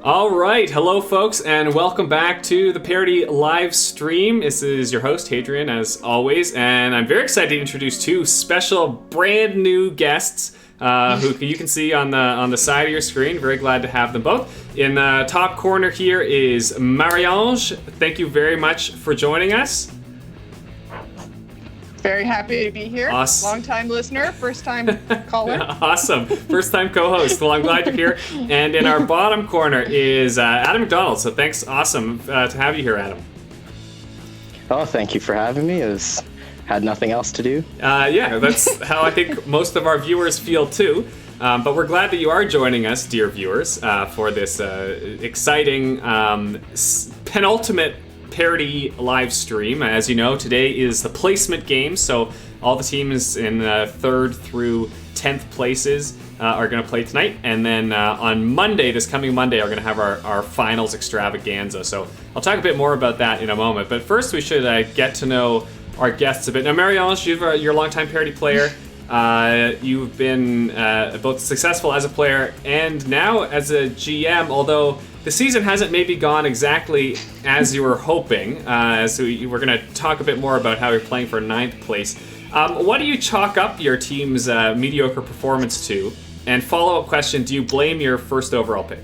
All right, hello folks, and welcome back to the Parity live stream. This is your host, Hadrian, as always, and I'm very excited to introduce two special brand new guests who you can see on the side of your screen. Very glad to have them both. In the top corner here is MAnge. Thank you very much for joining us. Very happy to be here. Awesome. Long-time listener, first-time caller. Awesome. First-time co-host. Well, I'm glad you're here. And in our bottom corner is Adam McDonald. So thanks. Awesome to have you here, Adam. Oh, thank you for having me. Had nothing else to do. Yeah, that's how I think most of our viewers feel too. But we're glad that you are joining us, dear viewers, for this exciting penultimate Parity live stream. As you know, today is the placement game, so all the teams in 3rd through 10th places are going to play tonight, and then on Monday, this coming Monday, are going to have our finals extravaganza. So I'll talk a bit more about that in a moment, but first we should get to know our guests a bit. Now, MAnge, you're a longtime Parity player. You've been both successful as a player and now as a GM, although the season hasn't maybe gone exactly as you were hoping. So we're going to talk a bit more about how you're playing for 9th place. What do you chalk up your team's mediocre performance to? And follow-up question, do you blame your first overall pick?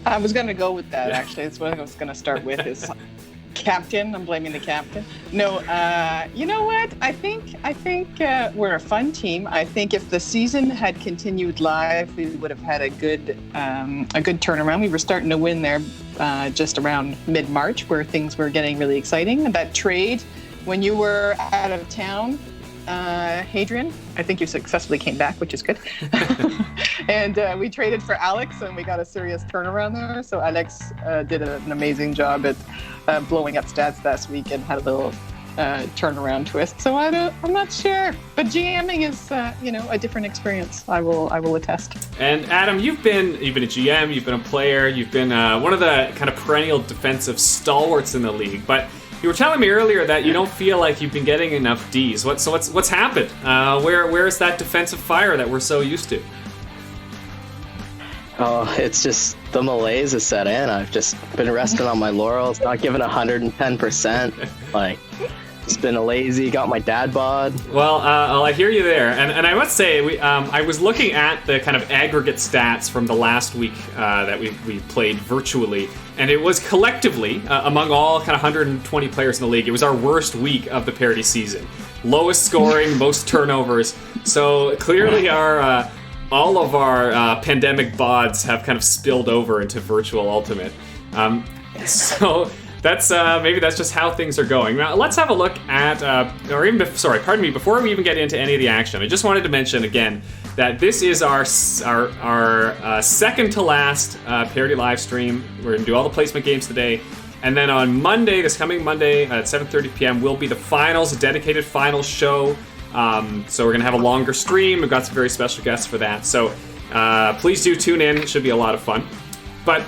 I was going to go with that, actually. That's what I was going to start with is captain. I'm blaming the captain. No, you know what? I think we're a fun team. I think if the season had continued live, we would have had a good turnaround. We were starting to win there just around mid-March, where things were getting really exciting. And that trade, when you were out of town, Hadrian, I think you successfully came back, which is good. And we traded for Alex, and we got a serious turnaround there. So Alex did an amazing job at blowing up stats last week and had a little turnaround twist. So I'm not sure, but GMing is a different experience. I will attest. And Adam, you've been a GM, you've been a player, you've been one of the kind of perennial defensive stalwarts in the league, but you were telling me earlier that you don't feel like you've been getting enough Ds. What's happened? Where is that defensive fire that we're so used to? Oh, it's just the malaise has set in. I've just been resting on my laurels, not giving 110%. Just been lazy, got my dad bod. Well, I hear you there. And I must say, I was looking at the kind of aggregate stats from the last week that we played virtually, and it was collectively, among all kind of 120 players in the league, it was our worst week of the Parity season. Lowest scoring, most turnovers. So clearly all of our pandemic bods have kind of spilled over into virtual Ultimate. So that's maybe that's just how things are going. Now let's have a look at, before we even get into any of the action, I just wanted to mention again that this is our second to last Parity live stream. We're gonna do all the placement games today. And then on Monday, this coming Monday at 7:30 p.m. will be the finals, a dedicated finals show. So we're going to have a longer stream. We've got some very special guests for that. So please do tune in. It should be a lot of fun. But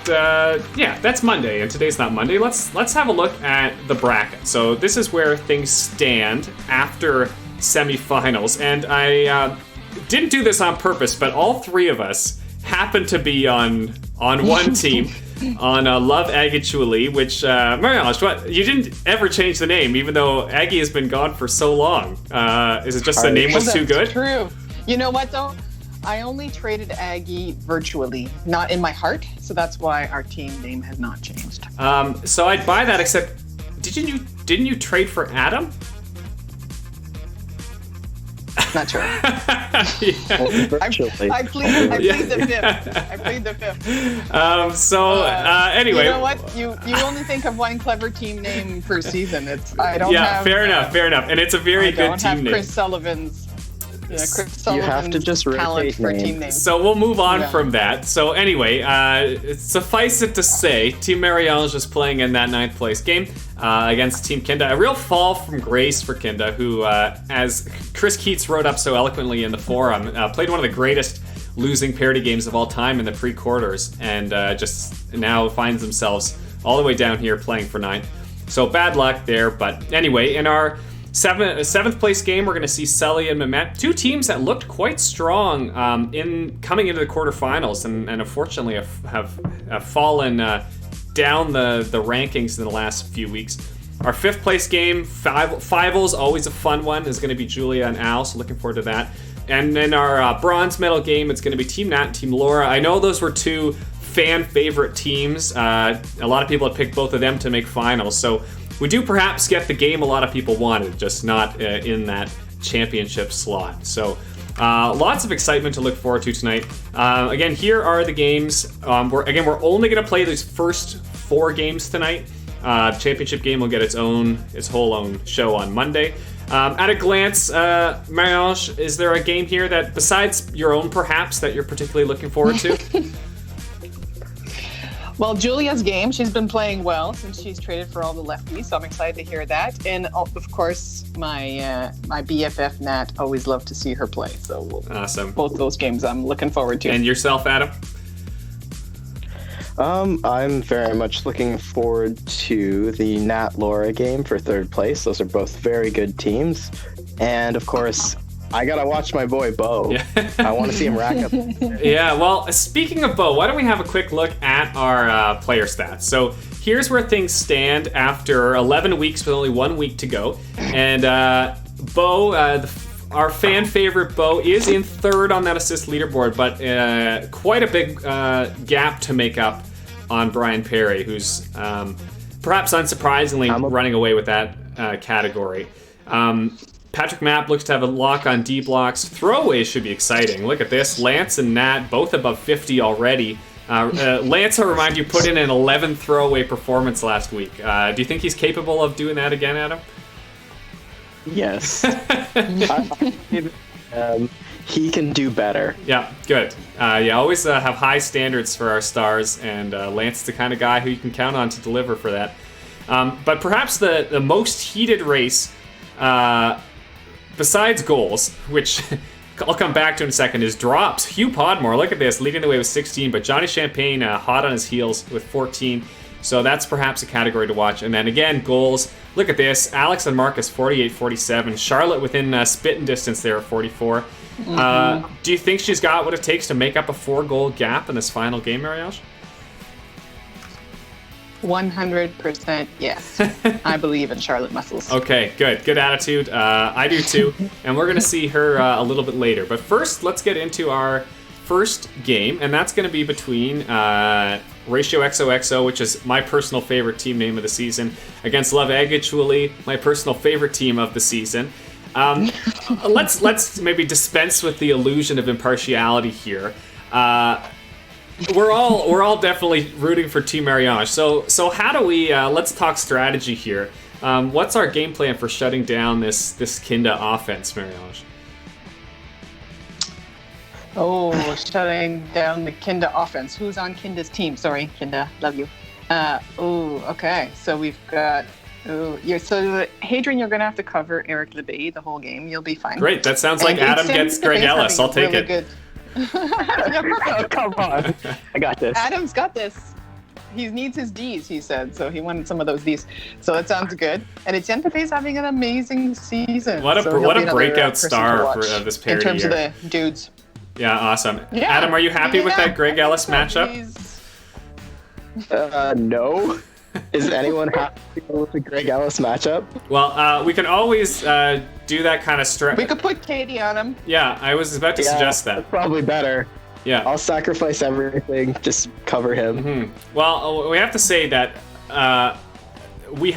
yeah, that's Monday, and today's not Monday. Let's have a look at the bracket. So this is where things stand after semifinals. And I didn't do this on purpose, but all three of us happen to be on one team. On Love Aggietually, which, MAnge, what? You didn't ever change the name, even though Aggie has been gone for so long. Is it just the name was too good? True. You know what, though? I only traded Aggie virtually, not in my heart, so that's why our team name has not changed. So I'd buy that, except didn't you trade for Adam? Not sure. Yeah. I plead the fifth. Anyway, you know what? You only think of one clever team name per season. Fair enough, and it's a very good team name. Chris Sullivan's. Yeah, Chris Sullivan's you have to just talent for names. team names. So we'll move on from that. So anyway, suffice it to say, Team MAnge is playing in that 9th place game against Team Kindha. A real fall from grace for Kindha, who, as Chris Keats wrote up so eloquently in the forum, played one of the greatest losing Parity games of all time in the pre-quarters, and just now finds themselves all the way down here playing for 9th. So bad luck there, but anyway, in our Seventh place game, we're going to see Sully and Mehmet, two teams that looked quite strong in coming into the quarterfinals, and unfortunately have fallen down the rankings in the last few weeks. Our fifth place game, Fivals, always a fun one, is going to be Julia and Al, so looking forward to that. And then our bronze medal game, it's going to be Team Nat and Team Laura. I know those were two fan favorite teams. A lot of people have picked both of them to make finals, so we do perhaps get the game a lot of people wanted, just not in that championship slot. So lots of excitement to look forward to tonight. Again, here are the games. We're only going to play these first 4 games tonight. Championship game will get its whole own show on Monday. At a glance, MAnge, is there a game here that, besides your own perhaps, that you're particularly looking forward to? Well, Julia's game, she's been playing well since she's traded for all the lefties, so I'm excited to hear that. And of course, my BFF Nat, always love to see her play. So awesome. Both those games I'm looking forward to. And yourself, Adam? I'm very much looking forward to the Nat Laura game for third place. Those are both very good teams. And of course, I gotta watch my boy Bo. Yeah. I want to see him rack up. Yeah, well, speaking of Bo, why don't we have a quick look at our player stats? So here's where things stand after 11 weeks with only 1 week to go. And Bo, our fan favorite Bo, is in third on that assist leaderboard, but quite a big gap to make up on Brian Perry, who's perhaps unsurprisingly running away with that category. Patrick Mapp looks to have a lock on D blocks. Throwaways should be exciting. Look at this. Lance and Nat both above 50 already. Lance, I'll remind you, put in an 11 throwaway performance last week. Do you think he's capable of doing that again, Adam? Yes. He can do better. Yeah, good. You always have high standards for our stars, and Lance is the kind of guy who you can count on to deliver for that. But perhaps the most heated race, besides goals, which I'll come back to in a second, is drops. Hugh Podmore, look at this, leading the way with 16, but Johnny Champagne hot on his heels with 14. So that's perhaps a category to watch. And then again, goals. Look at this. Alex and Marcus, 48-47. Charlotte within spitting distance there at 44. Mm-hmm. Do you think she's got what it takes to make up a 4-goal gap in this final game, Mariage? 100% yes. I believe in Charlotte Muscles. Okay, good. Good attitude. I do too. And we're going to see her a little bit later. But first, let's get into our first game. And that's going to be between Ratioxoxo, which is my personal favorite team name of the season, against Love Aggietually, my personal favorite team of the season. Let's maybe dispense with the illusion of impartiality here. We're all definitely rooting for Team MAnge. So how do we? Let's talk strategy here. What's our game plan for shutting down this Kindha offense, MAnge? Oh, shutting down the Kindha offense. Who's on Kindha's team? Sorry, Kindha, love you. Okay. So we've got. So Hadrian, you're gonna have to cover Eric Lebay the whole game. You'll be fine. Great. That sounds like Adam gets Greg Ellis. I'll take it. Good. Oh, come on. I got this. Adam's got this. He needs his D's, he said, so he wanted some of those D's. So that sounds good. And Etienne Pepe's having an amazing season. What a breakout star for this Parity in terms year. of the dudes. Yeah, awesome. Yeah. Adam, are you happy with that Greg Ellis matchup? No. Is anyone happy with the Greg Ellis matchup? Well, we can always do that kind of We could put Katie on him. Yeah, I was about to suggest that. That's probably better. Yeah. I'll sacrifice everything, just cover him. Mm-hmm. Well, we have to say that we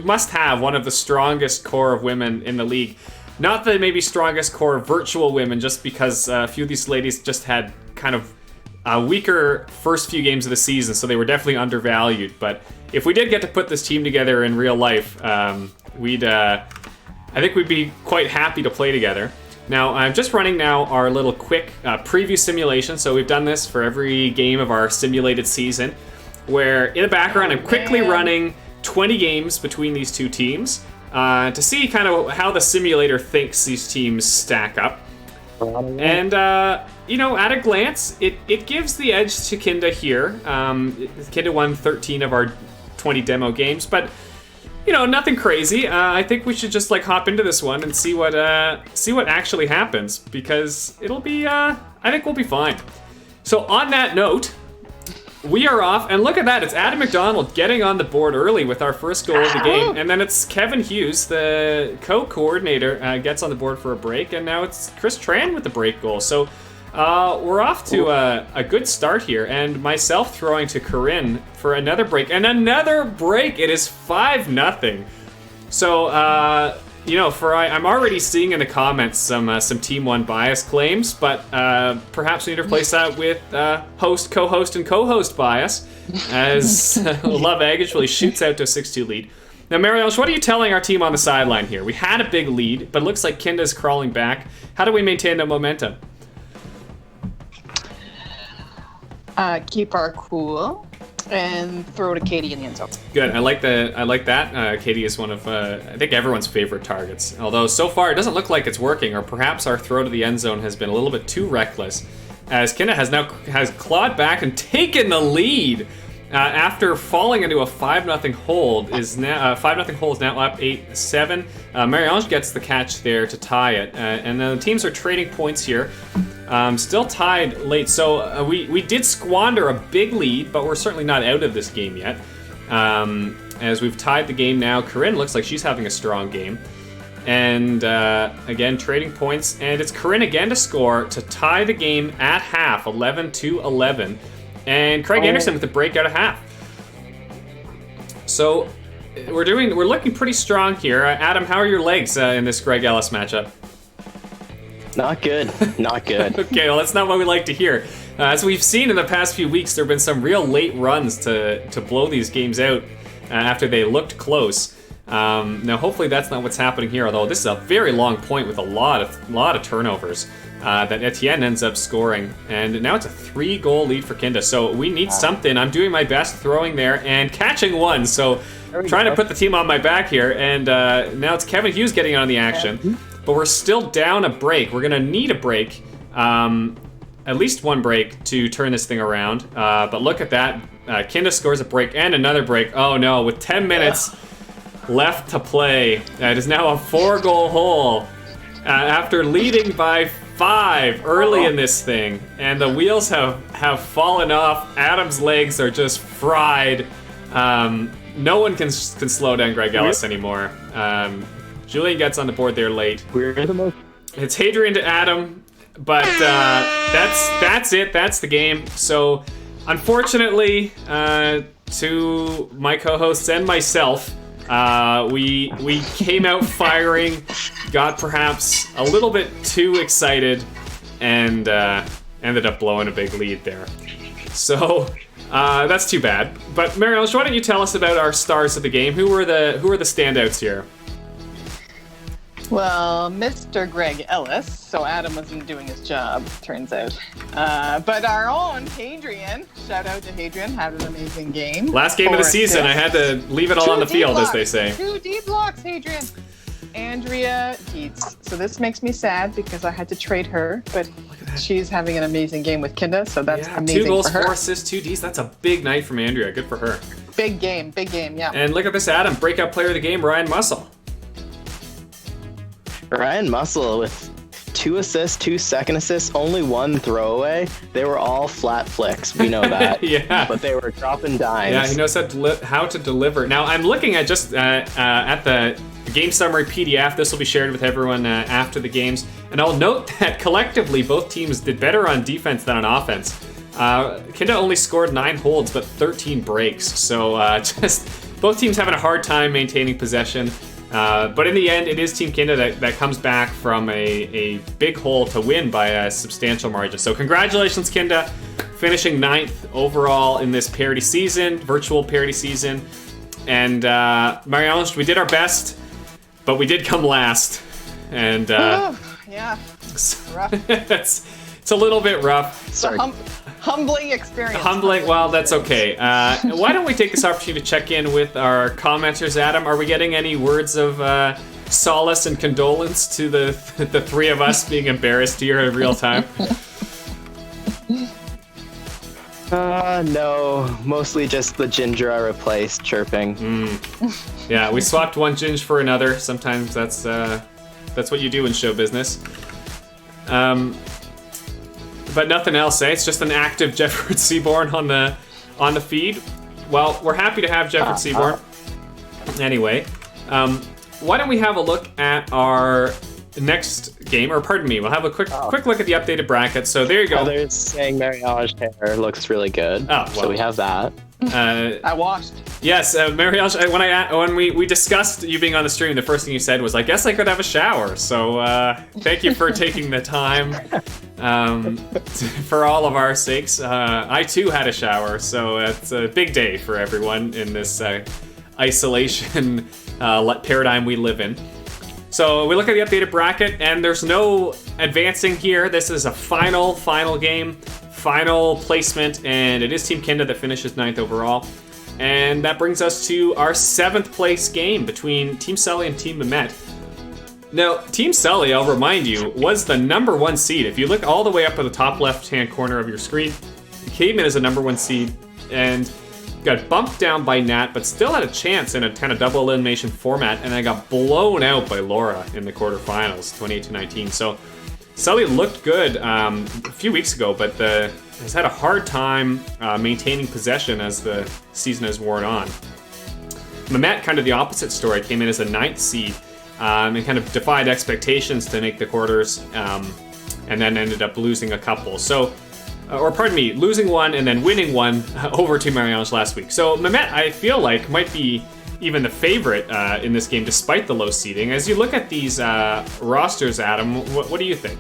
must have one of the strongest core of women in the league. Not the maybe strongest core of virtual women, just because a few of these ladies just had kind of weaker first few games of the season, so they were definitely undervalued. But if we did get to put this team together in real life, I think we'd be quite happy to play together. Now, I'm just running now our little quick preview simulation. So we've done this for every game of our simulated season, where in the background I'm quickly running 20 games between these two teams to see kind of how the simulator thinks these teams stack up. And, at a glance, it gives the edge to Kindha here. Kindha won 13 of our 20 demo games, but nothing crazy. I think we should just like hop into this one and see what actually happens, because it'll be I think we'll be fine. So on that note, we are off, and look at that, it's Adam McDonald getting on the board early with our first goal of the game, and then it's Kevin Hughes, the co-coordinator, gets on the board for a break, and now it's Chris Tran with the break goal. So we're off to a good start here, and myself throwing to Corinne for another break, and another break. It is 5-0. So I'm already seeing in the comments some Team 1 bias claims, but perhaps we need to replace that with host, co-host, and co-host bias, as Love Aggietually shoots out to a 6-2 lead. Now, Marielle, what are you telling our team on the sideline here? We had a big lead, but it looks like Kindha's crawling back. How do we maintain the momentum? Keep our cool and throw to Katie in the end zone. Good. I like that. Katie is one of I think everyone's favorite targets. Although so far it doesn't look like it's working, or perhaps our throw to the end zone has been a little bit too reckless, as Kindha has clawed back and taken the lead after falling into a 5-0 hold. Is now 5-0 hold is now up 8-7. MAnge gets the catch there to tie it, and the teams are trading points here. Still tied late, so we did squander a big lead, but we're certainly not out of this game yet. As we've tied the game now, Corinne looks like she's having a strong game. And again, trading points, and it's Corinne again to score to tie the game at half, 11-11. And Craig Anderson with the break out of half. So we're looking pretty strong here. Adam, how are your legs in this Greg Ellis matchup? Not good. Not good. Okay, well, that's not what we like to hear. As we've seen in the past few weeks, there have been some real late runs to blow these games out after they looked close. Now, hopefully that's not what's happening here, although this is a very long point with a lot of turnovers that Etienne ends up scoring. And now it's a 3-goal lead for Kindha, so we need something. I'm doing my best throwing there and catching one, so trying to put the team on my back here. And now it's Kevin Hughes getting on the action. But we're still down a break. We're going to need a break, at least one break, to turn this thing around. But look at that. Kindha scores a break and another break. Oh, no. With 10 minutes left to play, it is now a 4-goal hole after leading by 5 early in this thing. And the wheels have fallen off. Adam's legs are just fried. No one can slow down Greg Ellis anymore. Julian gets on the board there late. We're the most. It's Hadrian to Adam, but that's it. That's the game. So, unfortunately, to my co-hosts and myself, we came out firing, got perhaps a little bit too excited, and ended up blowing a big lead there. So. That's too bad. But Marielle, why don't you tell us about our stars of the game? Who were the standouts here? Well, Mr. Greg Ellis, so Adam wasn't doing his job, turns out. But our own Hadrian, shout out to Hadrian, had an amazing game. Last game of the season, I had to leave it all on the field, as they say. 2 D blocks, Hadrian. Andrea Dietz. So this makes me sad because I had to trade her, but she's having an amazing game with Kindha, so that's amazing 2 goals, for her. 4 assists, 2 Ds. That's a big night from Andrea. Good for her. Big game, yeah. And look at this, Adam. Breakout player of the game, Ryan Muscle. Ryan Muscle with 2 assists, 2 second assists, only 1 throwaway. They were all flat flicks. We know that. Yeah. But they were dropping dimes. Yeah, he knows how to deliver. Now, I'm looking at just at the game summary PDF. This will be shared with everyone after the games. And I'll note that collectively, both teams did better on defense than on offense. Kindha only scored 9 holds, but 13 breaks. So just both teams having a hard time maintaining possession. But in the end, it is Team Kindha that comes back from a big hole to win by a substantial margin. So congratulations, Kindha, finishing 9th overall in this Parity season, virtual Parity season. And Marielle, we did our best, but we did come last. And yeah, rough. it's a little bit rough. Sorry. Humbling experience. Humbling, well, that's okay. Why don't we take this opportunity to check in with our commenters, Adam? Are we getting any words of solace and condolence to the 3 of us being embarrassed here in real time? No, mostly just the ginger I replaced chirping. Yeah, we swapped one ginge for another. Sometimes that's what you do in show business. But nothing else, eh? It's just an active Jefford Seaborn on the feed. Well, we're happy to have Jefford Seaborn. Anyway, why don't we have a look at our next game, or pardon me, we'll have a quick look at the updated bracket. So there you go. Others saying Mariage hair looks really good. Oh, well. So we have that. I washed. Yes, Mariage, when we discussed you being on the stream, the first thing you said was, I guess I could have a shower. So thank you for taking the time for all of our sakes. I too had a shower, so it's a big day for everyone in this isolation paradigm we live in. So we look at the updated bracket, and there's no advancing here. This is a final game, final placement, and it is Team Kindha that finishes 9th overall. And that brings us to our 7th place game between Team Sully and Team Mehmet. Now, Team Sully, I'll remind you, was the number 1 seed. If you look all the way up at the top left-hand corner of your screen, came in as a number 1 seed, and got bumped down by Nat, but still had a chance in a kind of double elimination format, and then got blown out by Laura in the quarterfinals, 28-19. So Sully looked good a few weeks ago, but has had a hard time maintaining possession as the season has worn on. Mehmet, kind of the opposite story, came in as a 9th seed and kind of defied expectations to make the quarters, and then ended up losing a couple. So. Or pardon me, losing one and then winning one over to Mariange last week. So Mehmet, I feel like, might be even the favorite in this game despite the low seeding. As you look at these rosters, Adam, what do you think?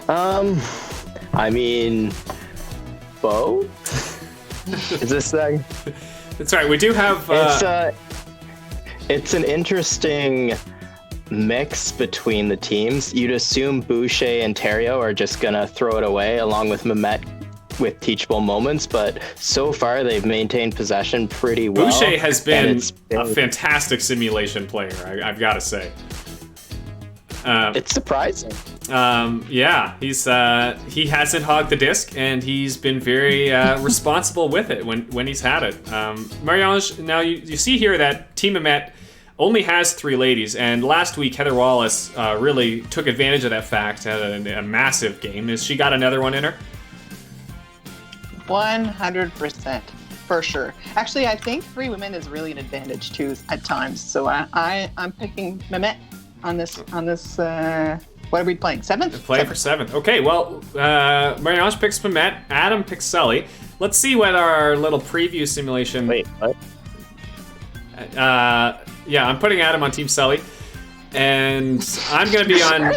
I mean, both? Is this thing? That's right, we do have... It's an interesting mix between the teams. You'd assume Boucher and Terrio are just gonna throw it away along with Mehmet with teachable moments, but so far they've maintained possession pretty well. Boucher has been a fantastic simulation player, I've got to say. It's surprising. Yeah, he hasn't hogged the disc, and he's been very responsible with it when he's had it. Mariange, now you see here that Team Mehmet only has 3 ladies, and last week Heather Wallace really took advantage of that fact, had a massive game. Has she got another one in her? 100%, for sure. Actually, I think 3 women is really an advantage too at times. So I'm picking Mehmet on this. What are we playing? 7th? Playing for 7th. Okay, well, Mariange picks Mehmet. Adam picks Sully. Let's see what our little preview simulation. Wait, what? Yeah, I'm putting Adam on Team Sully, and I'm gonna be on.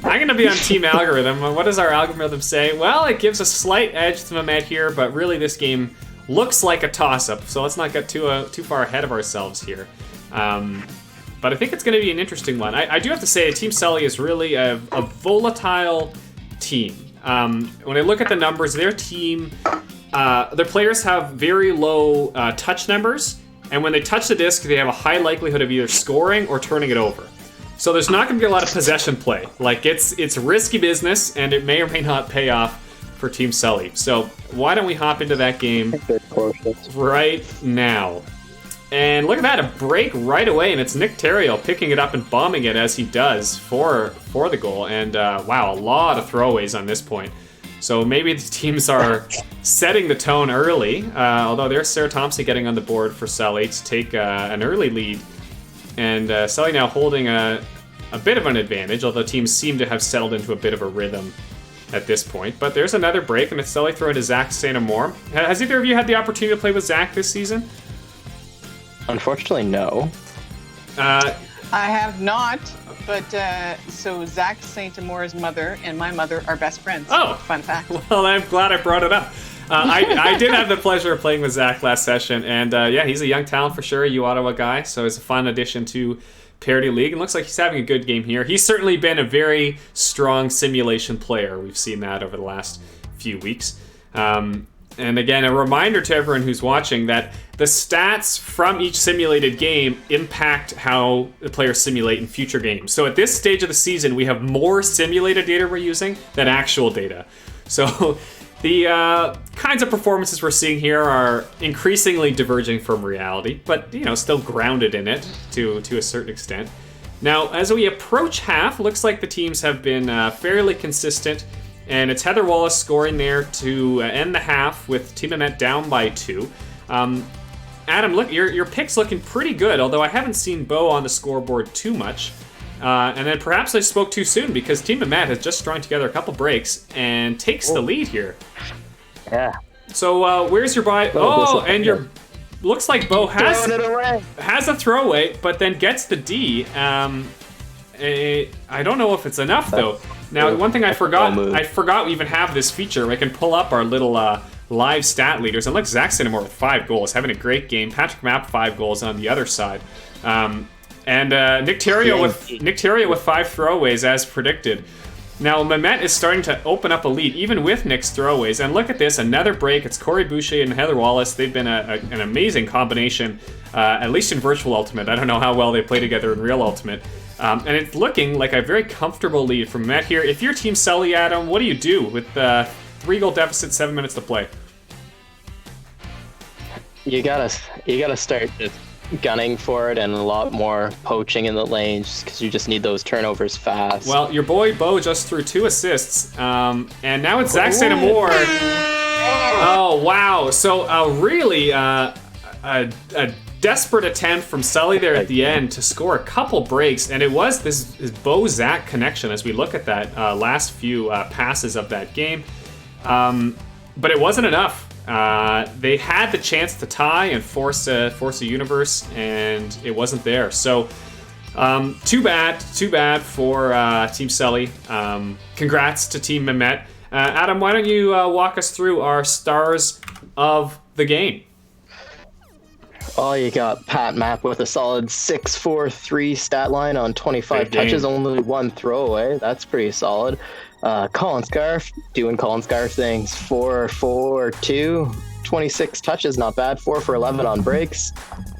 I'm gonna be on Team Algorithm. What does our algorithm say? Well, it gives a slight edge to Mehmet here, but really this game looks like a toss-up. So let's not get too far ahead of ourselves here. But I think it's gonna be an interesting one. I do have to say, Team Sully is really a volatile team. When I look at the numbers, their team. Their players have very low touch numbers, and when they touch the disc, they have a high likelihood of either scoring or turning it over. So there's not going to be a lot of possession play. Like, it's risky business, and it may or may not pay off for Team Sully. So why don't we hop into that game right now? And look at that, a break right away, and it's Nick Terrio picking it up and bombing it as he does for the goal. And wow, a lot of throwaways on this point. So maybe the teams are setting the tone early, although there's Sarah Thompson getting on the board for Sully to take an early lead. And Sully now holding a bit of an advantage, although teams seem to have settled into a bit of a rhythm at this point. But there's another break, and it's Sully throwing to Zach St. Amor. Has either of you had the opportunity to play with Zach this season? Unfortunately, no. I have not. But, so Zach St. Amor's mother and my mother are best friends. Oh! Fun fact. Well, I'm glad I brought it up. I did have the pleasure of playing with Zach last session, and yeah, he's a young talent for sure, a Ottawa guy, so it's a fun addition to Parity League. It looks like he's having a good game here. He's certainly been a very strong simulation player. We've seen that over the last few weeks. And again, a reminder to everyone who's watching that the stats from each simulated game impact how the players simulate in future games. So at this stage of the season, we have more simulated data we're using than actual data. So the kinds of performances we're seeing here are increasingly diverging from reality, but still grounded in it to a certain extent. Now, as we approach half, looks like the teams have been fairly consistent, and it's Heather Wallace scoring there to end the half with Team Mehmet down by 2. Adam, look, your pick's looking pretty good, although I haven't seen Bo on the scoreboard too much. And then perhaps I spoke too soon because Team Mehmet has just strung together a couple breaks and takes the lead here. Yeah. So where's your buy? And your looks like Bo has a throwaway, but then gets the D. I don't know if it's enough though. Now, one thing I forgot we even have this feature. We can pull up our little live stat leaders. And look, Zach Sinamore with 5 goals, having a great game. Patrick Mapp 5 goals on the other side. And Nick Terrio with 5 throwaways as predicted. Now, Mehmet is starting to open up a lead, even with Nick's throwaways. And look at this, another break. It's Corey Boucher and Heather Wallace. They've been an amazing combination, at least in Virtual Ultimate. I don't know how well they play together in Real Ultimate. And it's looking like a very comfortable lead from Mehmet here. If you're Team Sully, Adam, what do you do with 3-goal deficit, 7 minutes to play? You gotta start just gunning for it and a lot more poaching in the lanes because you just need those turnovers fast. Well, your boy Bo just threw 2 assists, and now it's Zach Sinamore. Oh wow! So really a desperate attempt from Sully there at the end to score a couple breaks, and it was this Bo-Zach connection as we look at that last few passes of that game. But it wasn't enough. They had the chance to tie and force a universe, and it wasn't there. So too bad for Team Sully. Congrats to Team Mehmet. Adam, why don't you walk us through our stars of the game? Oh, you got Pat Mapp with a solid 6-4-3 stat line on 25 touches, only 1 throwaway. That's pretty solid. Colin Scarf doing Colin Scarf things. 4-4-2, 26 touches, not bad. 4 for 11 on breaks.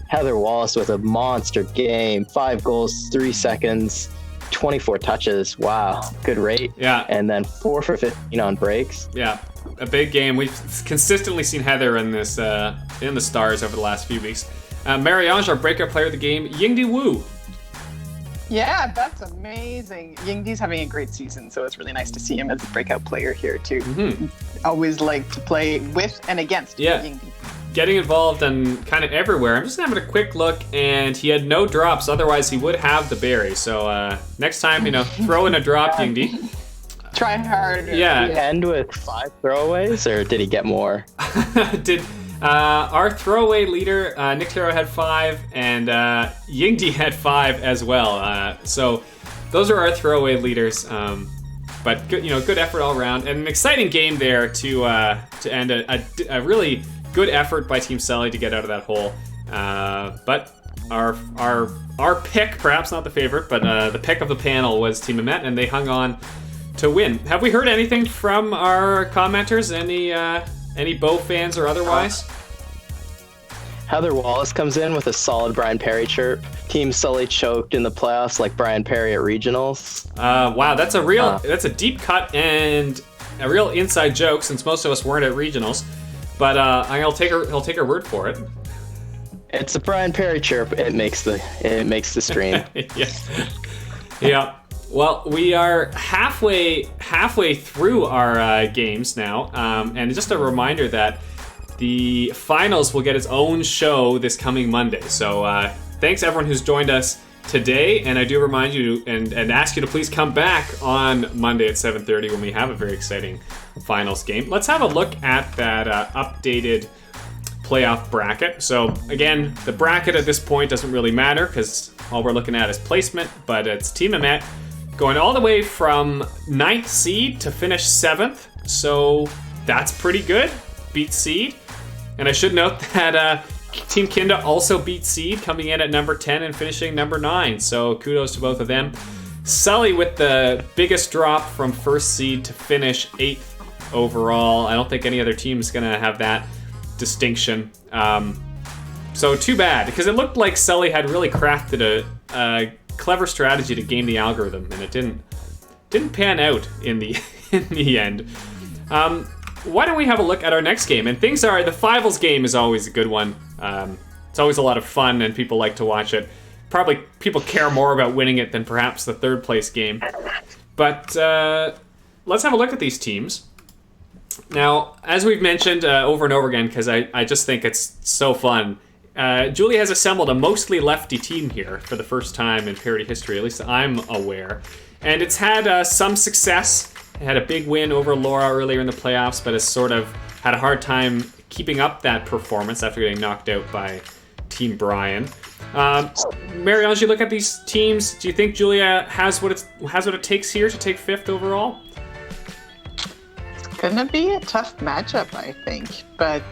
Heather Wallace with a monster game. 5 goals, 3 seconds, 24 touches. Wow, good rate. Yeah. And then 4 for 15 on breaks. Yeah. A big game. We've consistently seen Heather in this in the stars over the last few weeks. MAnge, our breakout player of the game, Yingdi Wu. Yeah, that's amazing. Yingdi's having a great season, so it's really nice to see him as a breakout player here too. Mm-hmm. Always like to play with and against Yingdi. Getting involved and kind of everywhere. I'm just having a quick look, and he had no drops. Otherwise, he would have the berry. So next time, throw in a drop, Yingdi. Try harder. Yeah. Did he end with 5 throwaways, or did he get more? Our throwaway leader, Nick Terrio, had 5, and Yingdi had 5 as well. So those are our throwaway leaders. But good effort all around, and an exciting game there to end a really good effort by Team Sully to get out of that hole. But our pick, perhaps not the favorite, but the pick of the panel was Team Mehmet, and they hung on to win. Have we heard anything from our commenters? Any Bo fans or otherwise? Heather Wallace comes in with a solid Brian Perry chirp. Team Sully choked in the playoffs like Brian Perry at regionals. Wow, that's a deep cut and a real inside joke since most of us weren't at regionals. But he'll take her word for it. It's a Brian Perry chirp. It makes the stream. Yeah. Well, we are halfway through our games now, and just a reminder that the finals will get its own show this coming Monday. So thanks everyone who's joined us today, and I do remind you and ask you to please come back on Monday at 7:30 when we have a very exciting finals game. Let's have a look at that updated playoff bracket. So again, the bracket at this point doesn't really matter because all we're looking at is placement, but it's Team Mehmet going all the way from 9th seed to finish 7th. So that's pretty good. Beat seed. And I should note that Team Kindha also beat seed, coming in at number 10 and finishing number 9. So kudos to both of them. Sully with the biggest drop from 1st seed to finish 8th overall. I don't think any other team is going to have that distinction. So too bad, because it looked like Sully had really crafted a clever strategy to game the algorithm, and it didn't pan out in the in the end. Why don't we have a look at our next game? And the Fivals game is always a good one. It's always a lot of fun, and people like to watch it. Probably people care more about winning it than perhaps the third place game. But let's have a look at these teams. Now, as we've mentioned over and over again, because I just think it's so fun, Julia has assembled a mostly lefty team here for the first time in Parity history, at least I'm aware. And it's had some success. It had a big win over Laura earlier in the playoffs, but has sort of had a hard time keeping up that performance after getting knocked out by Team Brian. Marianne, as you look at these teams, do you think Julia has what it takes here to take 5th overall? Gonna be a tough matchup, I think. But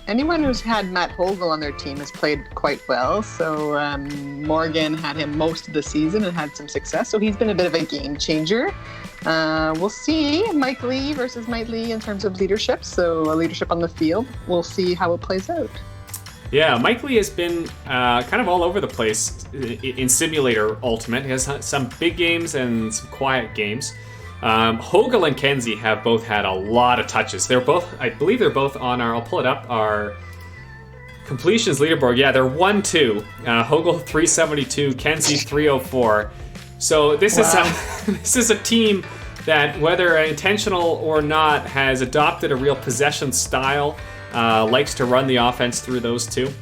anyone who's had Matt Hogel on their team has played quite well. So Morgan had him most of the season and had some success. So he's been a bit of a game changer. We'll see Mike Lee versus Mike Lee in terms of leadership. So leadership on the field. We'll see how it plays out. Yeah, Mike Lee has been kind of all over the place in Simulator Ultimate. He has some big games and some quiet games. Hogel and Kenzie have both had a lot of touches. I believe they're both on I'll pull it up, our completions leaderboard. Yeah, they're 1-2. Hogel 372, Kenzie 304. So this is a team that, whether intentional or not, has adopted a real possession style, likes to run the offense through those two.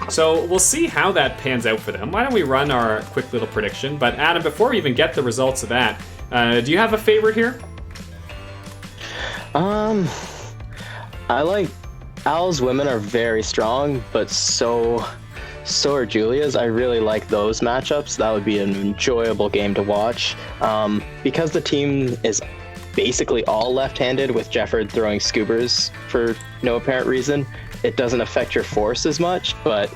So we'll see how that pans out for them. Why don't we run our quick little prediction? But Adam, before we even get the results of that, do you have a favorite here? I like Al's women are very strong, but so are Julia's. I really like those matchups. That would be an enjoyable game to watch. Because the team is basically all left-handed with Jefford throwing scoobers for no apparent reason, it doesn't affect your force as much, but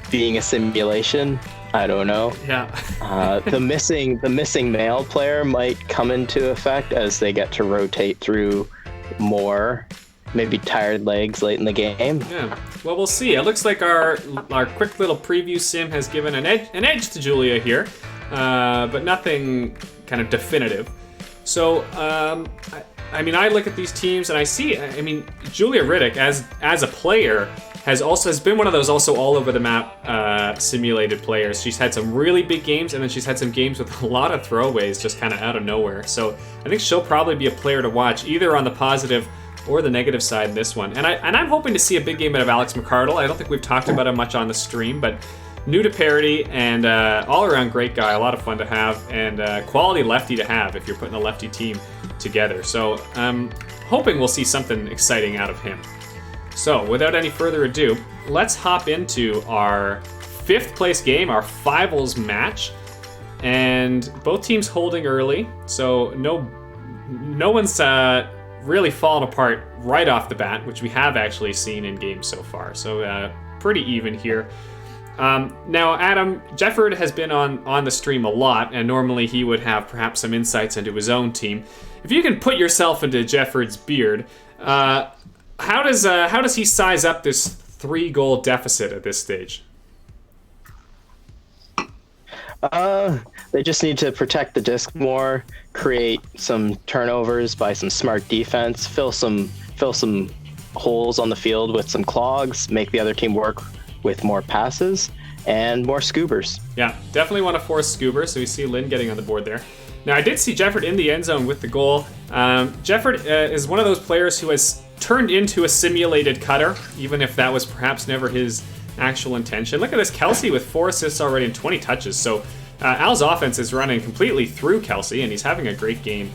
being a simulation, I don't know. Yeah. The missing male player might come into effect as they get to rotate through more, maybe tired legs late in the game. Yeah. Well, we'll see. It looks like our quick little preview sim has given an edge to Julia here, but nothing kind of definitive. So, I look at these teams and I see, Julia Riddick as a player has been one of those also all over the map simulated players. She's had some really big games, and then she's had some games with a lot of throwaways just kind of out of nowhere. So I think she'll probably be a player to watch, either on the positive or the negative side in this one. And I'm hoping to see a big game out of Alex McCardle. I don't think we've talked about him much on the stream, but new to Parity and all-around great guy, a lot of fun to have, and quality lefty to have if you're putting a lefty team together. So I'm hoping we'll see something exciting out of him. So without any further ado, let's hop into our 5th place game, our Fivals match. And both teams holding early, so no one's really fallen apart right off the bat, which we have actually seen in games so far. So pretty even here. Now, Adam, Jefford has been on the stream a lot, and normally he would have perhaps some insights into his own team. If you can put yourself into Jefford's beard, how does he size up this 3-goal deficit at this stage? They just need to protect the disc more, create some turnovers by some smart defense, fill some holes on the field with some clogs, make the other team work with more passes and more scoobers. Yeah, definitely want to force scoobers. So we see Lynn getting on the board there. Now, I did see Jefford in the end zone with the goal. Jefford is one of those players who has turned into a simulated cutter, even if that was perhaps never his actual intention. Look at this, Kelsey with 4 assists already and 20 touches. So Al's offense is running completely through Kelsey, and he's having a great game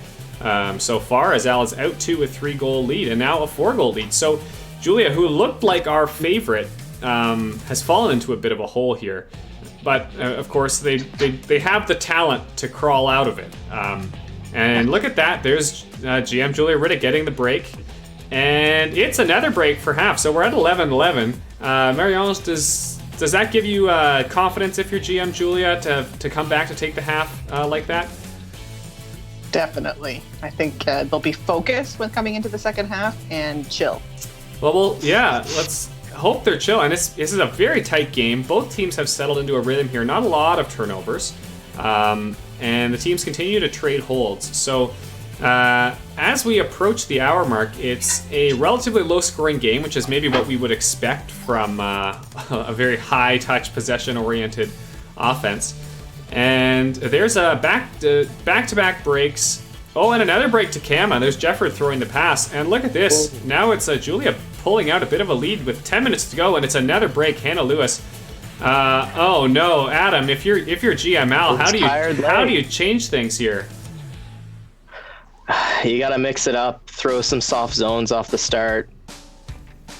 so far, as Al is out to a 3-goal lead and now a 4-goal lead. So Julia, who looked like our favorite, has fallen into a bit of a hole here. But of course, they have the talent to crawl out of it. And look at that, there's GM Julia Riddick getting the break. And it's another break for half, so we're at 11-11. Marianne, does that give you confidence if you're GM Julia to come back to take the half like that? Definitely. I think they'll be focused when coming into the second half and chill. Well, yeah, let's hope they're chill. And this is a very tight game. Both teams have settled into a rhythm here. Not a lot of turnovers. And the teams continue to trade holds. So as we approach the hour mark, it's a relatively low-scoring game, which is maybe what we would expect from a very high-touch, possession-oriented offense. And there's a back-to-back breaks. Oh, and another break to Kama. There's Jefford throwing the pass. And look at this. Now it's Julia pulling out a bit of a lead with 10 minutes to go, and it's another break. Hannah Lewis. Oh no, Adam! If you're GML, how do you change things here? You gotta mix it up. Throw some soft zones off the start.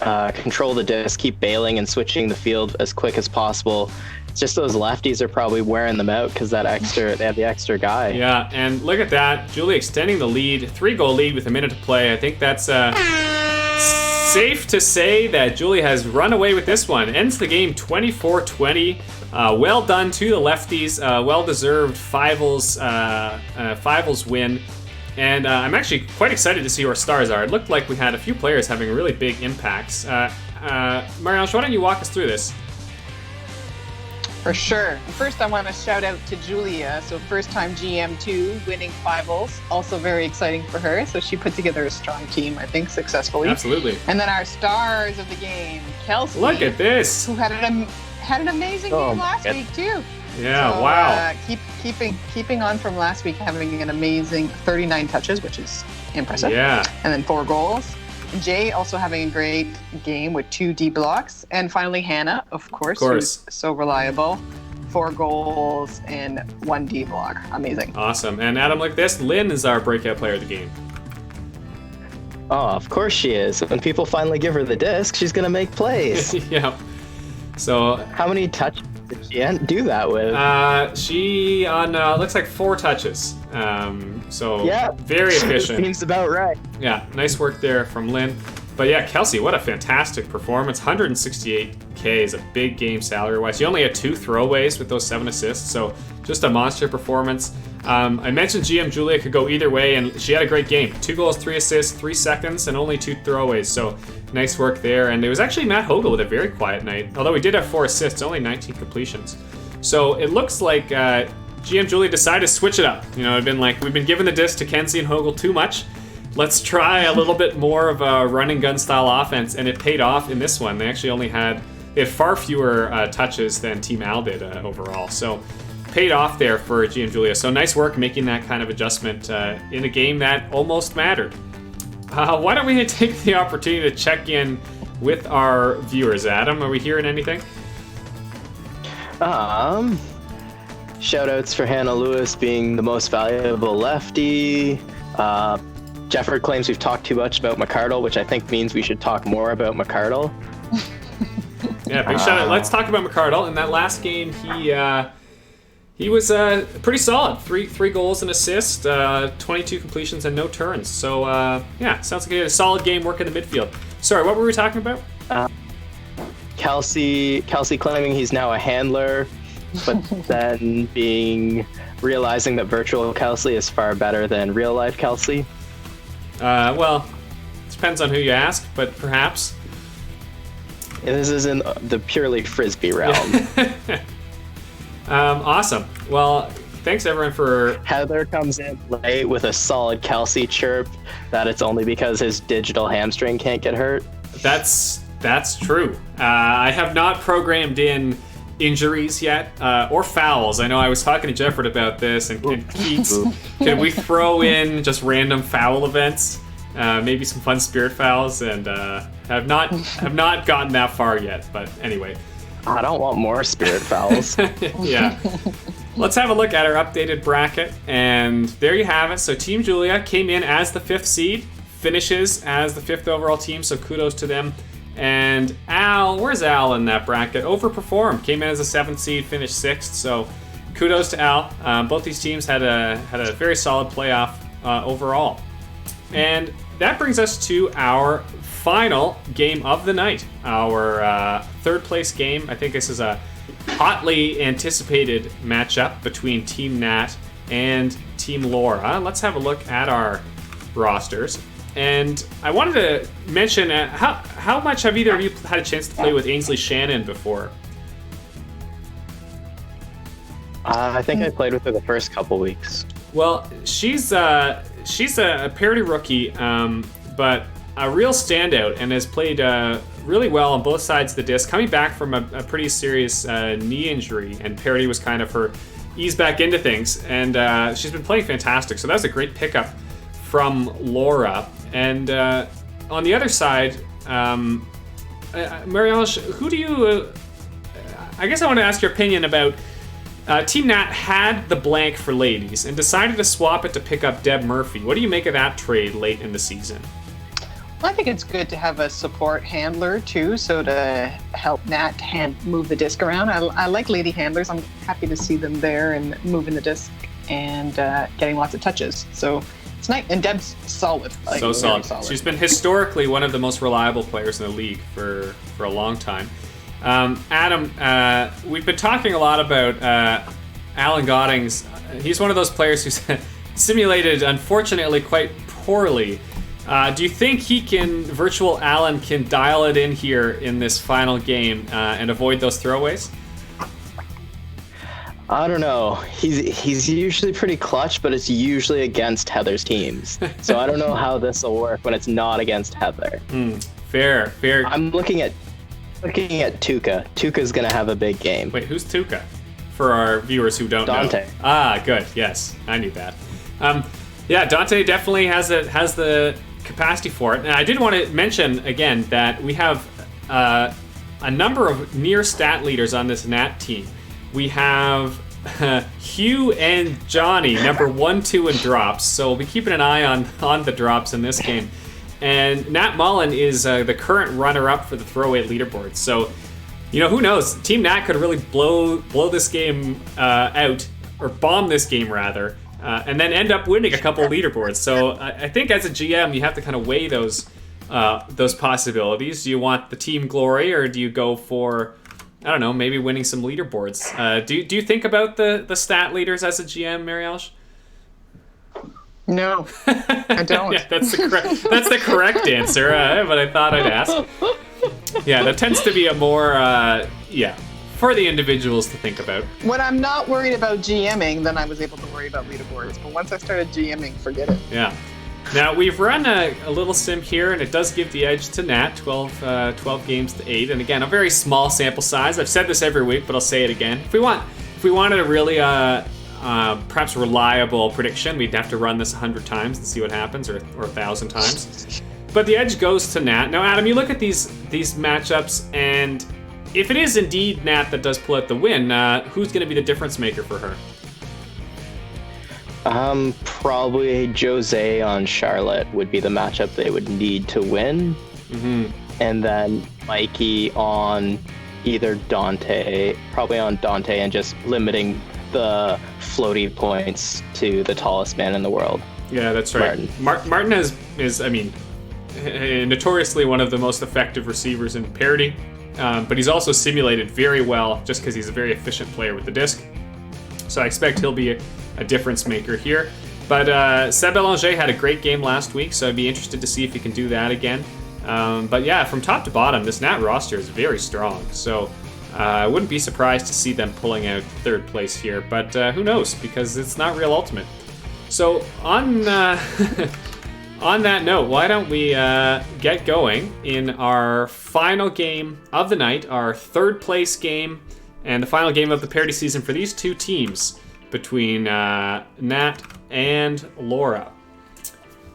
Control the disc. Keep bailing and switching the field as quick as possible. It's just those lefties are probably wearing them out because they have the extra guy. Yeah, and look at that. Julie extending the lead, 3-goal lead with a minute to play. I think that's safe to say that Julie has run away with this one. Ends the game 24-20. Well done to the lefties. Well-deserved Fivals win. And I'm actually quite excited to see who our stars are. It looked like we had a few players having really big impacts. Marianne, why don't you walk us through this? For sure. First, I want to shout out to Julia. So first-time GM2, winning Fivals. Also very exciting for her. So she put together a strong team, I think, successfully. Absolutely. And then our stars of the game, Kelsey. Look at this. Who had an amazing game last week, too. Yeah, so, wow. Keeping on from last week, having an amazing 39 touches, which is impressive. Yeah. And then 4 goals. Jay also having a great game with 2 D blocks. And finally, Hannah, of course. Who's so reliable. 4 goals and 1 D block. Amazing. Awesome. And Adam, like this, Lynn is our breakout player of the game. Oh, of course she is. When people finally give her the disc, she's going to make plays. Yeah. So how many touches did she do that with? She on looks like 4 touches. So yeah, very efficient. Seems about right. Yeah, nice work there from Lynn. But yeah, Kelsey, what a fantastic performance. 168K is a big game salary-wise. She only had 2 throwaways with those 7 assists, so just a monster performance. I mentioned GM Julia could go either way, and she had a great game. 2 goals, 3 assists, 3 seconds, and only 2 throwaways. So nice work there. And it was actually Matt Hogle with a very quiet night. Although he did have 4 assists, only 19 completions. So it looks like GM Julia decided to switch it up. You know, it'd been like, we've been giving the disc to Kenzie and Hogle too much. Let's try a little bit more of a run and gun style offense, and it paid off in this one. They actually had far fewer touches than Team Al did overall. So paid off there for GM Julia. So nice work making that kind of adjustment in a game that almost mattered. Why don't we take the opportunity to check in with our viewers, Adam? Are we hearing anything? Shoutouts for Hannah Lewis being the most valuable lefty. Jefford claims we've talked too much about McCardle, which I think means we should talk more about McCardle. Yeah, big shout out. Let's talk about McCardle. In that last game, he was pretty solid. Three goals and assist, 22 completions and no turns. So yeah, sounds like he had a solid game working the midfield. Sorry, what were we talking about? Kelsey claiming he's now a handler, but then realizing that virtual Kelsey is far better than real life Kelsey. Well, it depends on who you ask, but perhaps. This is in the purely Frisbee realm. Awesome. Well, thanks everyone for... Heather comes in late with a solid Kelsey chirp that it's only because his digital hamstring can't get hurt. That's true. I have not programmed in injuries yet, or fouls. I know I was talking to Jefford about this, and Keats, can we throw in just random foul events? Maybe some fun spirit fouls, and have not gotten that far yet, but anyway. I don't want more spirit fouls. Yeah. Let's have a look at our updated bracket, and there you have it. So Team Julia came in as the 5th seed, finishes as the 5th overall team, so kudos to them. And Al, where's Al in that bracket? Overperformed, came in as a 7th seed, finished 6th, so kudos to Al. Both these teams had a very solid playoff overall. And that brings us to our final game of the night, our 3rd place game. I think this is a hotly anticipated matchup between Team Nat and Team Laura. Let's have a look at our rosters. And I wanted to mention, how much have either of you had a chance to play with Ainsley Shannon before? I think I played with her the first couple weeks. Well, she's a Parity rookie, but a real standout, and has played really well on both sides of the disc, coming back from a pretty serious knee injury, and Parity was kind of her ease back into things, and she's been playing fantastic. So that was a great pickup from Laura. And on the other side, Marie-Ange, who do you... I guess I want to ask your opinion about... Team Nat had the blank for ladies and decided to swap it to pick up Deb Murphy. What do you make of that trade late in the season? Well, I think it's good to have a support handler too, so to help Nat move the disc around. I like lady handlers. I'm happy to see them there and moving the disc and getting lots of touches. So it's nice. And Deb's solid. So solid. She's been historically one of the most reliable players in the league for a long time. Adam, we've been talking a lot about Alan Goddings. He's one of those players who's simulated, unfortunately, quite poorly. Do you think Virtual Alan can dial it in here in this final game and avoid those throwaways? I don't know. He's usually pretty clutch, but it's usually against Heather's teams. So I don't know how this will work when it's not against Heather. Fair. I'm looking at Tuca. Tuca's gonna have a big game. Wait, who's Tuca? For our viewers who don't know. Dante. Good. Yes, I knew that. Yeah, Dante definitely has the capacity for it. And I did want to mention again that we have a number of near stat leaders on this Nat team. We have Hugh and Johnny, number 1, 2 in drops. So we'll be keeping an eye on the drops in this game. And Nat Mullen is the current runner-up for the throwaway leaderboard. So, who knows? Team Nat could really blow this game out, or bomb this game rather, and then end up winning a couple leaderboards. So I think as a GM, you have to kind of weigh those possibilities. Do you want the team glory, or do you go for, I don't know, maybe winning some leaderboards? Do you think about the stat leaders as a GM, Marie-Ange? No, I don't. Yeah, that's the correct answer, but I thought I'd ask. Yeah, that tends to be a more, for the individuals to think about. When I'm not worried about GMing, then I was able to worry about leaderboards. But once I started GMing, forget it. Yeah. Now, we've run a little sim here, and it does give the edge to Nat, 12 games to 8. And again, a very small sample size. I've said this every week, but I'll say it again. If we wanted a really perhaps reliable prediction, we'd have to run this 100 times and see what happens, or 1,000 times. But the edge goes to Nat. Now, Adam, you look at these matchups, and if it is indeed Nat that does pull out the win, who's going to be the difference maker for her? Probably Jose on Charlotte would be the matchup they would need to win. Mm-hmm. And then Mikey on either Dante, probably on Dante, and just limiting the floaty points to the tallest man in the world. Yeah, that's right. Martin is notoriously one of the most effective receivers in Parity, but he's also simulated very well just because he's a very efficient player with the disc. So I expect he'll be a difference maker here. But Seb Belanger had a great game last week, so I'd be interested to see if he can do that again. But yeah, from top to bottom, this Nat roster is very strong. So I wouldn't be surprised to see them pulling out third place here. But who knows, because it's not real ultimate. So on on that note, why don't we get going in our final game of the night, our third place game, and the final game of the Parity season for these two teams between Nat and Laura.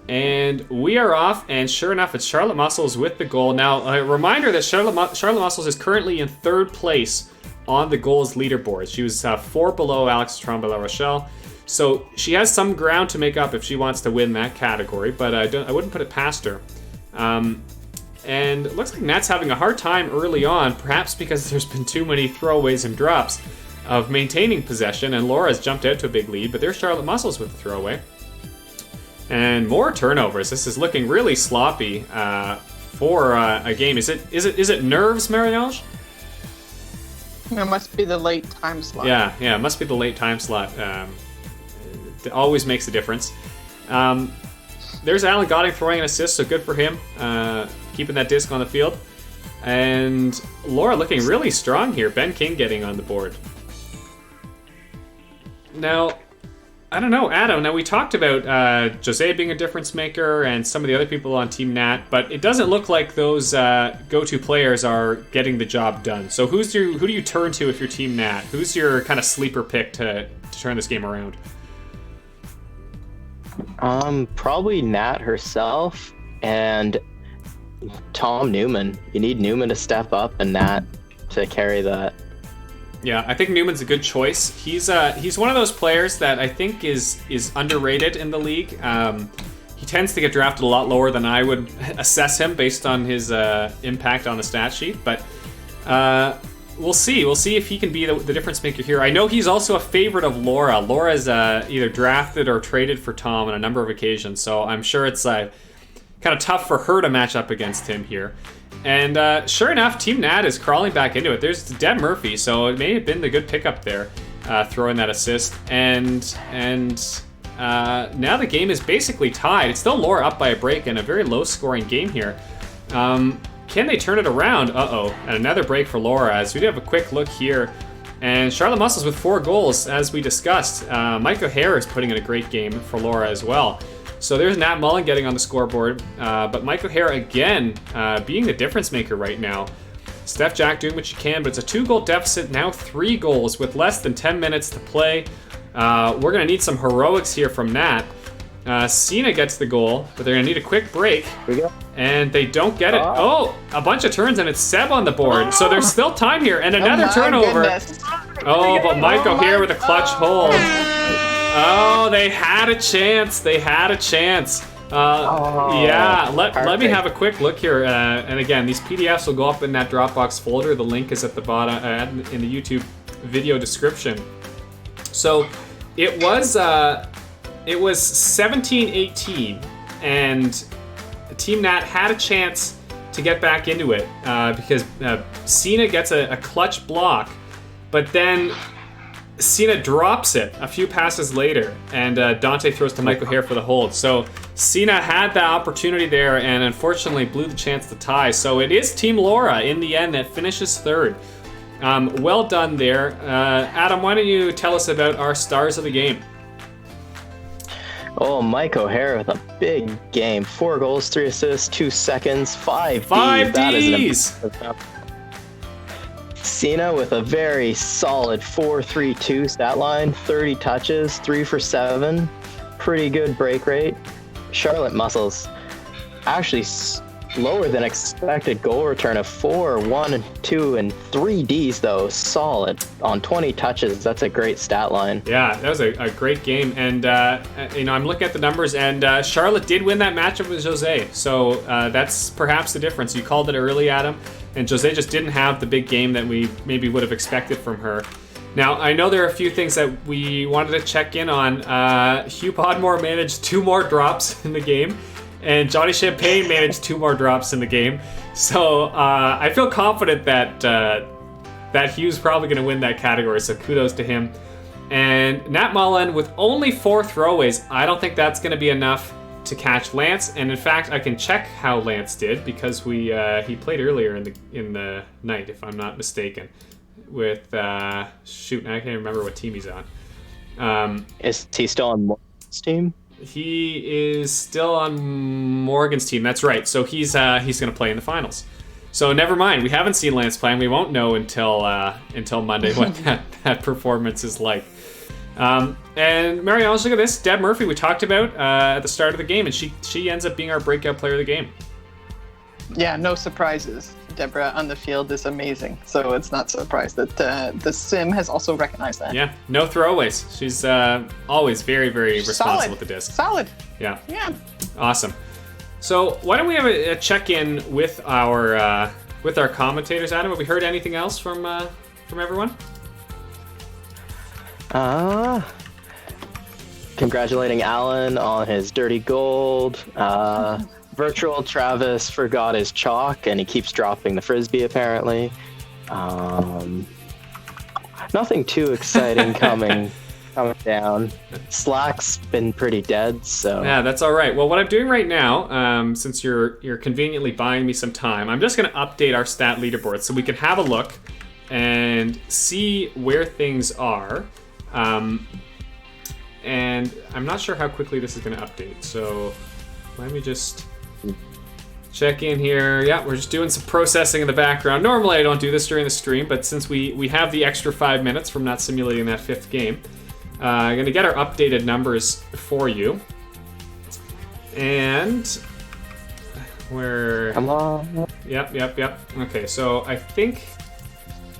And we are off, and sure enough, it's Charlotte Muscles with the goal. Now, a reminder that Charlotte Muscles is currently in third place on the goals leaderboard. She was 4 below Alex Trombe-La Rochelle. So she has some ground to make up if she wants to win that category, but I wouldn't put it past her. And it looks like Nat's having a hard time early on, perhaps because there's been too many throwaways and drops of maintaining possession, and Laura's jumped out to a big lead, but there's Charlotte Muscles with the throwaway. And more turnovers. This is looking really sloppy for a game. Is it nerves, Marie-Ange? It must be the late time slot. Yeah, it must be the late time slot. It always makes a difference. There's Alan Godding throwing an assist, so good for him, keeping that disc on the field. And Laura looking really strong here. Ben King getting on the board. Now, I don't know, Adam. Now, we talked about Jose being a difference maker and some of the other people on Team Nat, but it doesn't look like those go-to players are getting the job done. So who do you turn to if you're Team Nat? Who's your kind of sleeper pick to turn this game around? Probably Nat herself and Tom Newman. You need Newman to step up and Nat to carry that. Yeah, I think Newman's a good choice. He's one of those players that I think is underrated in the league. He tends to get drafted a lot lower than I would assess him based on his impact on the stat sheet. But we'll see. We'll see if he can be the difference maker here. I know he's also a favorite of Laura. Laura's either drafted or traded for Tom on a number of occasions, so I'm sure it's kind of tough for her to match up against him here. And sure enough, Team Nat is crawling back into it. There's Deb Murphy, so it may have been the good pickup there, throwing that assist. And now the game is basically tied. It's still Laura up by a break in a very low-scoring game here. Can they turn it around? Uh-oh, and another break for Laura as we do have a quick look here. And Charlotte Muscles with 4 goals, as we discussed. Mike O'Hare is putting in a great game for Laura as well. So there's Nat Mullen getting on the scoreboard, but Mike O'Hare again being the difference maker right now. Steph Jack doing what she can, but it's a 2-goal deficit, now 3 goals with less than 10 minutes to play. We're going to need some heroics here from Nat. Cena gets the goal, but they're going to need a quick break. Here we go. And they don't get it. Oh, a bunch of turns, and it's Seb on the board. So there's still time here, and another turnover. Goodness. Oh, but Mike O'Hare with a clutch hold. Oh, they had a chance. Yeah, let me have a quick look here. And again, these PDFs will go up in that Dropbox folder. The link is at the bottom in the YouTube video description. So it was 17-18, and Team Nat had a chance to get back into it because Cena gets a clutch block, but then Cena drops it a few passes later, and Dante throws to Mike O'Hare for the hold. So Cena had the opportunity there and unfortunately blew the chance to tie. So it is Team Laura in the end that finishes third. Well done there. Adam, why don't you tell us about our stars of the game? Oh, Mike O'Hare with a big game. 4 goals, 3 assists, 2 seconds, 5 Ds. 5 That is Ds! an Cena with a very solid 4-3-2 stat line, 30 touches, 3 for 7. Pretty good break rate. Charlotte Muscles actually lower than expected goal return of 4, 1, 2, and 3 Ds though. Solid on 20 touches. That's a great stat line. Yeah, that was a great game. And I'm looking at the numbers, and Charlotte did win that matchup with Jose. So that's perhaps the difference. You called it early, Adam. And Jose just didn't have the big game that we maybe would have expected from her. Now, I know there are a few things that we wanted to check in on. Hugh Podmore managed 2 more drops in the game, and Johnny Champagne managed 2 more drops in the game. So I feel confident that Hugh's probably going to win that category, so kudos to him. And Nat Mullen with only 4 throwaways, I don't think that's going to be enough to catch Lance, and in fact I can check how Lance did because he played earlier in the night, if I'm not mistaken, with I can't remember what team he's on. Is he still on Morgan's team? He is still on Morgan's team. That's right. So he's going to play in the finals. So never mind. We haven't seen Lance play, and we won't know until Monday what that performance is like. And Marianne, look at this. Deb Murphy we talked about at the start of the game, and she ends up being our breakout player of the game. Yeah, no surprises. Deborah on the field is amazing, so it's not surprised that the sim has also recognized that. Yeah, no throwaways. She's always very, very responsible with the disc. Solid. Yeah. Yeah. Awesome. So why don't we have a check-in with our commentators, Adam? Have we heard anything else from everyone? Congratulating Alan on his dirty gold. Virtual Travis forgot his chalk and he keeps dropping the Frisbee apparently. Nothing too exciting coming coming down. Slack's been pretty dead, so... Yeah, that's all right. Well, what I'm doing right now, since you're conveniently buying me some time, I'm just going to update our stat leaderboard so we can have a look and see where things are. And I'm not sure how quickly this is going to update, so let me just check in here. Yeah, we're just doing some processing in the background. Normally I don't do this during the stream, but since we have the extra 5 minutes from not simulating that 5th game, I'm going to get our updated numbers for you. And where... Come on. Yep. Okay, so I think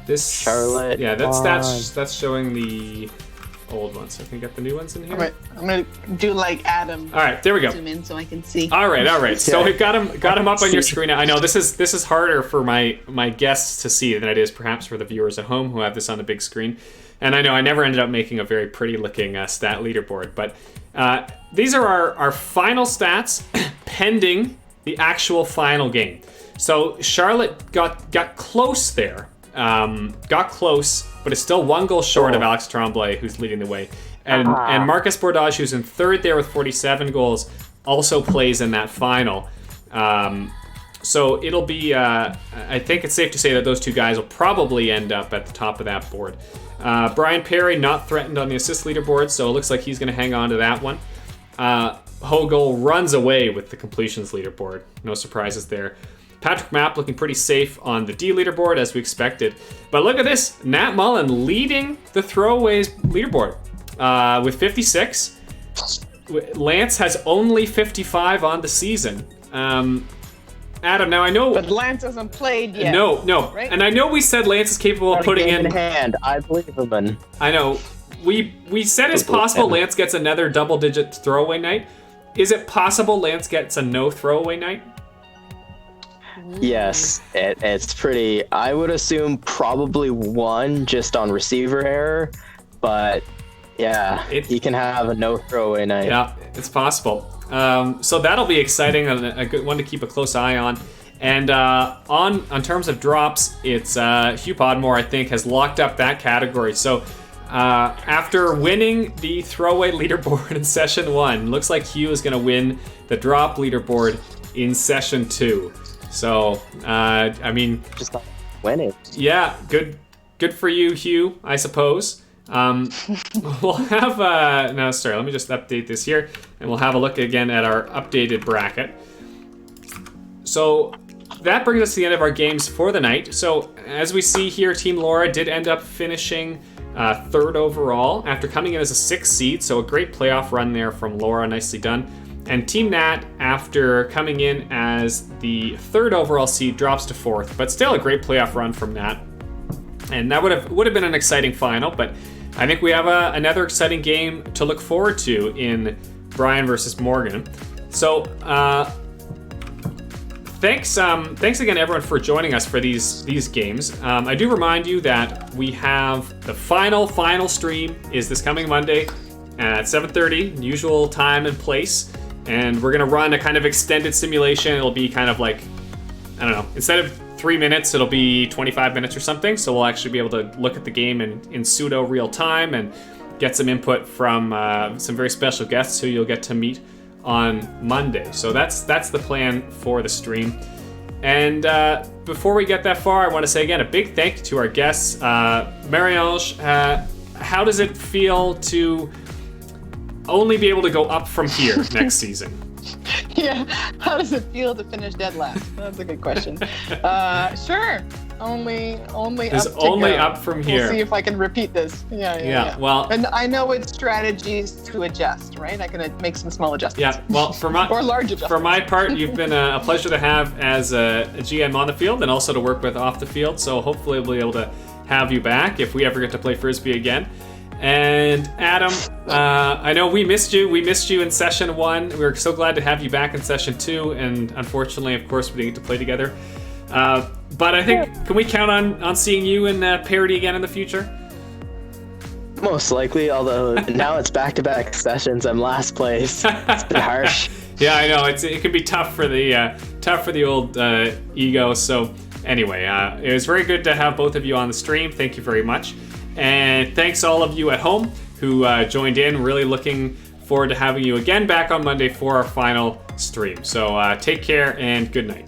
this... Charlotte. Yeah, that's showing the old ones. So I can get the new ones in here. All right, I'm gonna do like Adam. All right, there we go. Zoom in so I can see. All right. So we've got him up on your screen now. I know this is harder for my guests to see than it is perhaps for the viewers at home who have this on the big screen. And I know I never ended up making a very pretty looking stat leaderboard, but these are our final stats pending the actual final game. So Charlotte got close there. Got close, but is still 1 goal short of Alex Tremblay, who's leading the way. And Marcus Bordage, who's in 3rd there with 47 goals, also plays in that final. So it'll be, I think it's safe to say that those two guys will probably end up at the top of that board. Brian Perry, not threatened on the assist leaderboard, so it looks like he's going to hang on to that one. Hogel runs away with the completions leaderboard. No surprises there. Patrick Mapp looking pretty safe on the D leaderboard, as we expected. But look at this. Nat Mullen leading the throwaways leaderboard with 56. Lance has only 55 on the season. Adam, now I know... But Lance hasn't played yet. No. Right? And I know we said Lance is capable of putting in... hand. I believe him in. I know. We said it's possible Lance gets another double-digit throwaway night. Is it possible Lance gets a no throwaway night? Yes, it's pretty... I would assume probably 1 just on receiver error, but yeah, he can have a no throwaway night. Yeah, it's possible. So that'll be exciting and a good one to keep a close eye on. And on terms of drops, it's Hugh Podmore, I think, has locked up that category. So after winning the throwaway leaderboard in session 1, looks like Hugh is going to win the drop leaderboard in session 2. So, I mean... Just winning. Yeah, good for you, Hugh, I suppose. We'll have... no, sorry, let me just update this here, and we'll have a look again at our updated bracket. So, that brings us to the end of our games for the night. So, as we see here, Team Laura did end up finishing 3rd overall after coming in as a 6th seed, so a great playoff run there from Laura, nicely done. And Team Nat, after coming in as the 3rd overall seed, drops to 4th, but still a great playoff run from Nat. And that would have been an exciting final, but I think we have another exciting game to look forward to in Brian versus Morgan. So thanks again everyone for joining us for these games. I do remind you that we have the final stream is this coming Monday at 7:30, usual time and place. And we're going to run a kind of extended simulation. It'll be kind of like, I don't know, instead of 3 minutes, it'll be 25 minutes or something. So we'll actually be able to look at the game in pseudo real time and get some input from some very special guests who you'll get to meet on Monday. So that's the plan for the stream. And before we get that far, I want to say again a big thank you to our guests. MAnge, how does it feel to only be able to go up from here next season? Yeah, how does it feel to finish dead last? That's a good question. Sure, only There's up to only go. up from here. We'll see if I can repeat this. Yeah. Well, and I know it's strategies to adjust, right? I can make some small adjustments. Yeah, well, or large adjustments. For my part, you've been a pleasure to have as a GM on the field and also to work with off the field. So hopefully we'll be able to have you back if we ever get to play Frisbee again. And Adam, I know we missed you. We missed you in session 1. We were so glad to have you back in session 2. And unfortunately, of course, we didn't get to play together. But I think, can we count on seeing you in Parity again in the future? Most likely, although now it's back-to-back sessions. I'm last place. It's been harsh. Yeah, I know. It can be tough for the old ego. So anyway, it was very good to have both of you on the stream. Thank you very much. And thanks all of you at home who joined in. Really looking forward to having you again back on Monday for our final stream. So take care and good night.